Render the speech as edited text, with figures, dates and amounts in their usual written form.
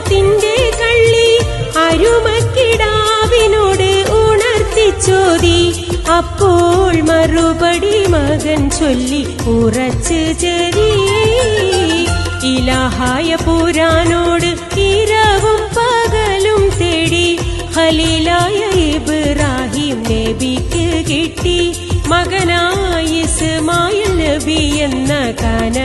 ജക്കാത്തിന്റെ കള്ളി അരുമക്കിടാവിനോട് ഉണർത്തിച്ചോതി. അപ്പോൾ മറുപടി മകൻ ചൊല്ലി ഉറച്ച് ചെറി. ഇലാഹായ പുരാനോട് ഇരവും പകലും തേടി ഖലീലായ ഇബ്രാഹിം നബിക്ക് കിട്ടി. മകനായ ഇസ്മായിൽ നബി എന്ന കന